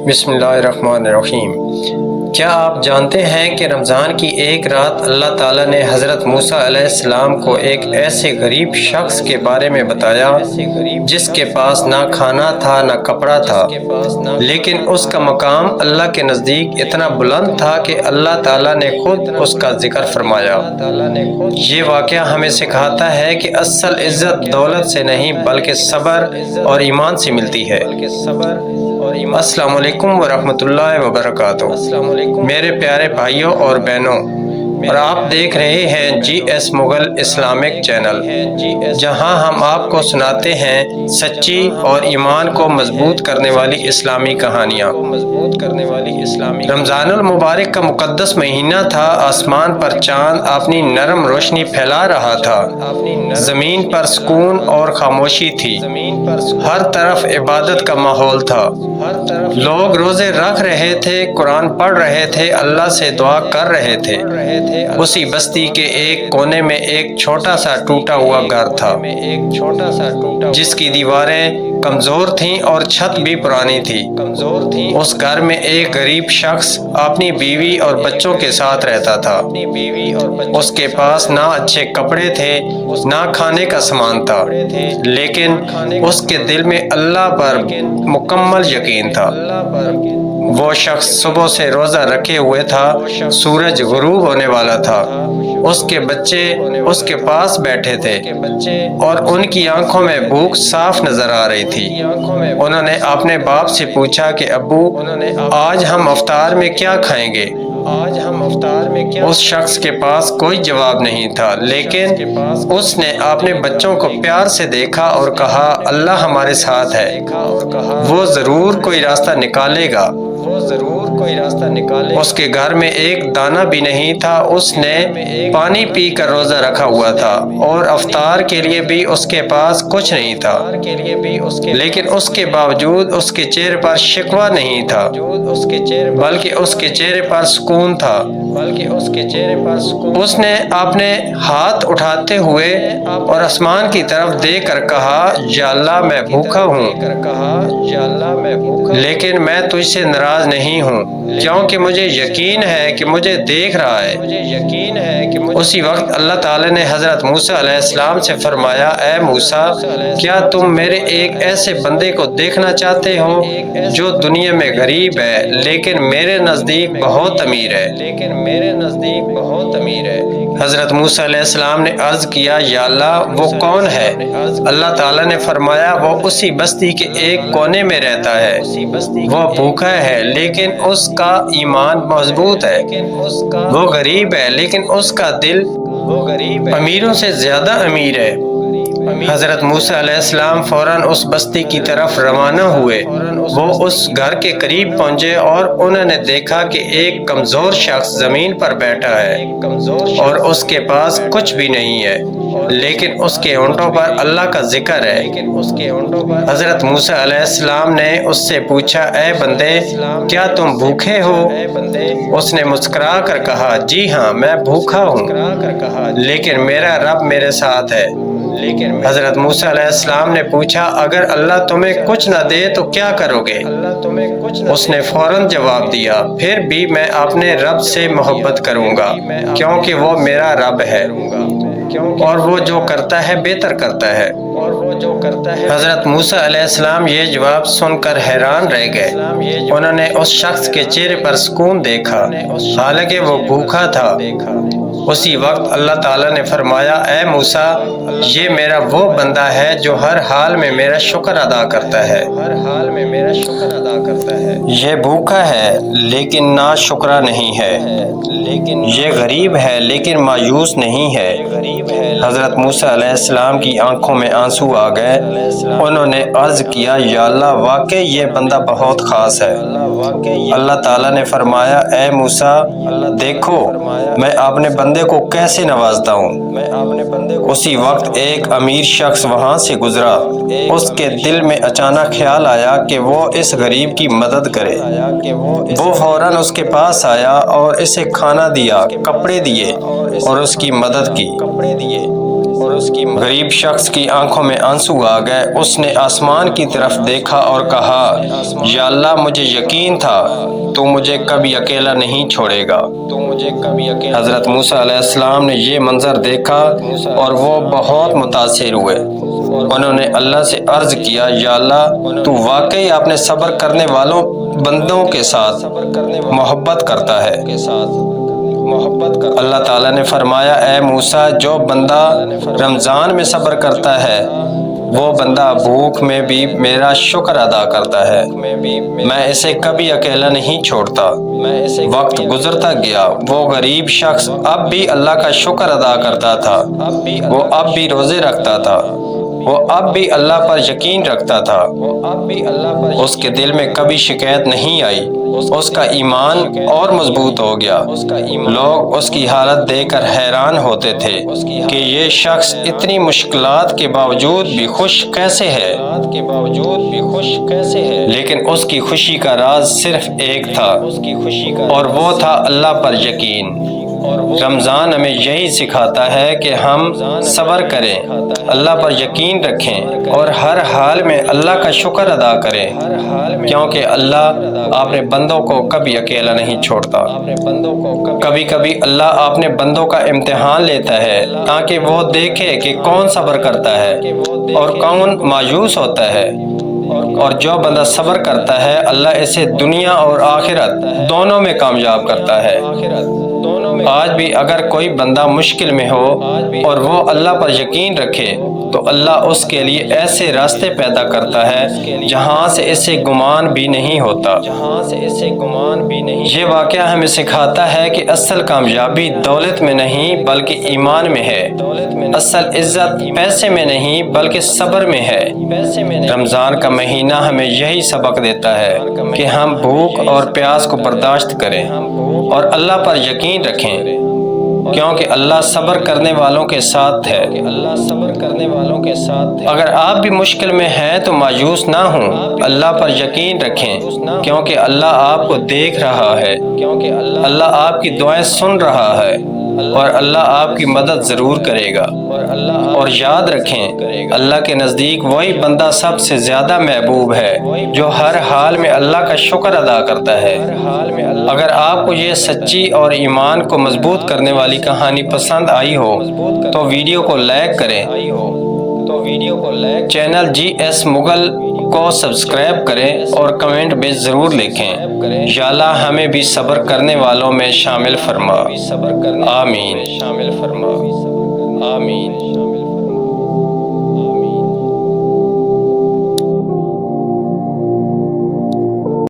بسم اللہ الرحمن الرحیم۔ کیا آپ جانتے ہیں کہ رمضان کی ایک رات اللہ تعالیٰ نے حضرت موسیٰ علیہ السلام کو ایک ایسے غریب شخص کے بارے میں بتایا جس کے پاس نہ کھانا تھا نہ کپڑا تھا، لیکن اس کا مقام اللہ کے نزدیک اتنا بلند تھا کہ اللہ تعالیٰ نے خود اس کا ذکر فرمایا۔ یہ واقعہ ہمیں سکھاتا ہے کہ اصل عزت دولت سے نہیں بلکہ صبر اور ایمان سے ملتی ہے۔ السلام علیکم ورحمۃ اللہ وبرکاتہ۔ میرے پیارے بھائیوں اور بہنوں، اور آپ دیکھ رہے ہیں جی ایس مغل اسلامک چینل، جہاں ہم آپ کو سناتے ہیں سچی اور ایمان کو مضبوط کرنے والی اسلامی کہانیاں۔ رمضان المبارک کا مقدس مہینہ تھا۔ آسمان پر چاند اپنی نرم روشنی پھیلا رہا تھا، زمین پر سکون اور خاموشی تھی، ہر طرف عبادت کا ماحول تھا۔ لوگ روزے رکھ رہے تھے، قرآن پڑھ رہے تھے، اللہ سے دعا کر رہے تھے۔ اسی بستی کے ایک کونے میں ایک چھوٹا سا ٹوٹا ہوا گھر تھا، جس کی دیواریں کمزور تھیں اور چھت بھی پرانی تھی۔ اس گھر میں ایک غریب شخص اپنی بیوی اور بچوں کے ساتھ رہتا تھا۔ اس کے پاس نہ اچھے کپڑے تھے نہ کھانے کا سامان تھا، لیکن اس کے دل میں اللہ پر مکمل یقین تھا۔ وہ شخص صبح سے روزہ رکھے ہوئے تھا، سورج غروب ہونے والا تھا۔ اس کے بچے اس کے پاس بیٹھے تھے اور ان کی آنکھوں میں بھوک صاف نظر آ رہی تھی۔ انہوں نے اپنے باپ سے پوچھا کہ ابو، آج ہم افطار میں کیا کھائیں گے؟ اس شخص کے پاس کوئی جواب نہیں تھا، لیکن اس نے اپنے بچوں کو پیار سے دیکھا اور کہا، اللہ ہمارے ساتھ ہے، وہ ضرور کوئی راستہ نکالے گا۔ اس کے گھر میں ایک دانہ بھی نہیں تھا۔ اس نے پانی پی کر روزہ رکھا ہوا تھا اور افطار کے لیے بھی اس کے پاس کچھ نہیں تھا، لیکن اس کے باوجود اس کے چہرے پر شکوہ نہیں تھا، بلکہ اس کے چہرے پر سکون تھا۔ اس نے اپنے ہاتھ اٹھاتے ہوئے اور آسمان کی طرف دیکھ کر کہا، یا اللہ میں بھوکا ہوں، لیکن میں تجھ سے ناراض نہیں ہوں، کیونکہ مجھے یقین ہے کہ مجھے دیکھ رہا ہے۔ اسی وقت اللہ تعالی نے حضرت موسیٰ علیہ السلام سے فرمایا، اے موسیٰ، کیا تم میرے ایک ایسے بندے کو دیکھنا چاہتے ہو جو دنیا میں غریب ہے لیکن میرے نزدیک بہت امیر ہے؟ حضرت موسیٰ علیہ السلام نے عرض کیا، یا اللہ وہ کون ہے؟ اللہ تعالیٰ نے فرمایا، وہ اسی بستی کے ایک کونے میں رہتا ہے، وہ بھوکا ہے لیکن اس کا ایمان مضبوط ہے، وہ غریب ہے لیکن اس کا دل امیروں سے زیادہ امیر ہے۔ حضرت موسیٰ علیہ السلام فوراً اس بستی کی طرف روانہ ہوئے۔ وہ اس گھر کے قریب پہنچے اور انہوں نے دیکھا کہ ایک کمزور شخص زمین پر بیٹھا ہے اور اس کے پاس کچھ بھی نہیں ہے، لیکن اس کے ہونٹوں پر اللہ کا ذکر ہے۔ حضرت موسیٰ علیہ السلام نے اس سے پوچھا، اے بندے، کیا تم بھوکے ہو؟ اس نے مسکرا کر کہا، جی ہاں، میں بھوکا ہوں، لیکن میرا رب میرے ساتھ ہے۔ حضرت موسیٰ علیہ السلام نے پوچھا، اگر اللہ تمہیں کچھ نہ دے تو کیا کرو گے؟ اس نے فوراً جواب دیا، پھر بھی میں اپنے رب سے محبت کروں گا، کیونکہ وہ میرا رب ہے اور وہ جو کرتا ہے بہتر کرتا ہے۔ حضرت موسیٰ علیہ السلام یہ جواب سن کر حیران رہ گئے۔ انہوں نے اس شخص کے چہرے پر سکون دیکھا، حالانکہ وہ بھوکا تھا۔ اسی وقت اللہ تعالیٰ نے فرمایا، اے موسیٰ، یہ میرا وہ بندہ ہے جو ہر حال میں میرا شکر ادا کرتا ہے۔ یہ بھوکا ہے لیکن ناشکرا نہیں ہے، یہ غریب ہے لیکن مایوس نہیں ہے۔ حضرت موسیٰ علیہ السلام کی آنکھوں میں آنسو آ گئے۔ انہوں نے عرض کیا، یا اللہ، واقعی یہ بندہ بہت خاص ہے۔ اللہ تعالیٰ نے فرمایا، اے موسیٰ، دیکھو میں اپنے بندے کو کیسے نوازتا ہوں۔ اسی وقت ایک امیر شخص وہاں سے گزرا۔ اس کے دل میں اچانک خیال آیا کہ وہ اس غریب کی مدد کرے۔ وہ فوراً اس کے پاس آیا اور اسے کھانا دیا، کپڑے دیے اور اس کی مدد کی۔ غریب شخص کی آنکھوں میں آنسو آ گئے۔ اس نے آسمان کی طرف دیکھا اور کہا، یا اللہ مجھے یقین تھا تو مجھے کبھی اکیلا نہیں چھوڑے گا۔ حضرت موسیٰ علیہ السلام نے یہ منظر دیکھا اور وہ بہت متاثر ہوئے۔ انہوں نے اللہ سے عرض کیا، یا اللہ تو واقعی اپنے صبر کرنے والوں بندوں کے ساتھ محبت کرتا ہے۔ اللہ تعالیٰ نے فرمایا، اے موسیٰ جو بندہ رمضان میں صبر کرتا ہے وہ بندہ بھوک میں بھی میرا شکر ادا کرتا ہے، میں اسے کبھی اکیلا نہیں چھوڑتا۔ وقت گزرتا گیا، وہ غریب شخص اب بھی اللہ کا شکر ادا کرتا تھا، وہ اب بھی روزے رکھتا تھا، وہ اب بھی اللہ پر یقین رکھتا تھا، اس کے دل میں کبھی شکایت نہیں آئی، اس کا ایمان اور مضبوط ہو گیا۔ لوگ اس کی حالت دیکھ کر حیران ہوتے تھے کہ یہ شخص اتنی مشکلات کے باوجود بھی خوش کیسے ہے، لیکن اس کی خوشی کا راز صرف ایک تھا اور وہ تھا اللہ پر یقین۔ رمضان ہمیں یہی سکھاتا ہے کہ ہم صبر کریں، اللہ پر یقین رکھیں اور ہر حال میں اللہ کا شکر ادا کریں، کیونکہ اللہ اپنے بندوں کو کبھی اکیلا نہیں چھوڑتا۔ کبھی کبھی اللہ اپنے بندوں کا امتحان لیتا ہے تاکہ وہ دیکھے کہ کون صبر کرتا ہے اور کون مایوس ہوتا ہے، اور جو بندہ صبر کرتا ہے اللہ اسے دنیا اور آخرت دونوں میں کامیاب کرتا ہے۔ آج بھی اگر کوئی بندہ مشکل میں ہو اور وہ اللہ پر یقین رکھے تو اللہ اس کے لیے ایسے راستے پیدا کرتا ہے جہاں سے اسے گمان بھی نہیں ہوتا۔ یہ واقعہ ہمیں سکھاتا ہے کہ اصل کامیابی دولت میں نہیں بلکہ ایمان میں ہے، اصل عزت پیسے میں نہیں بلکہ صبر میں ہے۔ رمضان کا مہینہ ہمیں یہی سبق دیتا ہے کہ ہم بھوک اور پیاس کو برداشت کریں اور اللہ پر یقین رکھیں، کیونکہ اللہ صبر کرنے والوں کے ساتھ ہے۔ اگر آپ بھی مشکل میں ہیں تو مایوس نہ ہوں، اللہ پر یقین رکھیں، کیونکہ اللہ آپ کو دیکھ رہا ہے، اللہ آپ کی دعائیں سن رہا ہے اور اللہ آپ کی مدد ضرور کرے گا۔ اور یاد رکھیں، اللہ کے نزدیک وہی بندہ سب سے زیادہ محبوب ہے جو ہر حال میں اللہ کا شکر ادا کرتا ہے۔ اگر آپ کو یہ سچی اور ایمان کو مضبوط کرنے والی کہانی پسند آئی ہو تو ویڈیو کو لائک کریں، چینل جی ایس مغل کو سبسکرائب کریں اور کمنٹ میں ضرور لکھیں، یا اللہ ہمیں بھی صبر کرنے والوں میں شامل فرما۔ آمین۔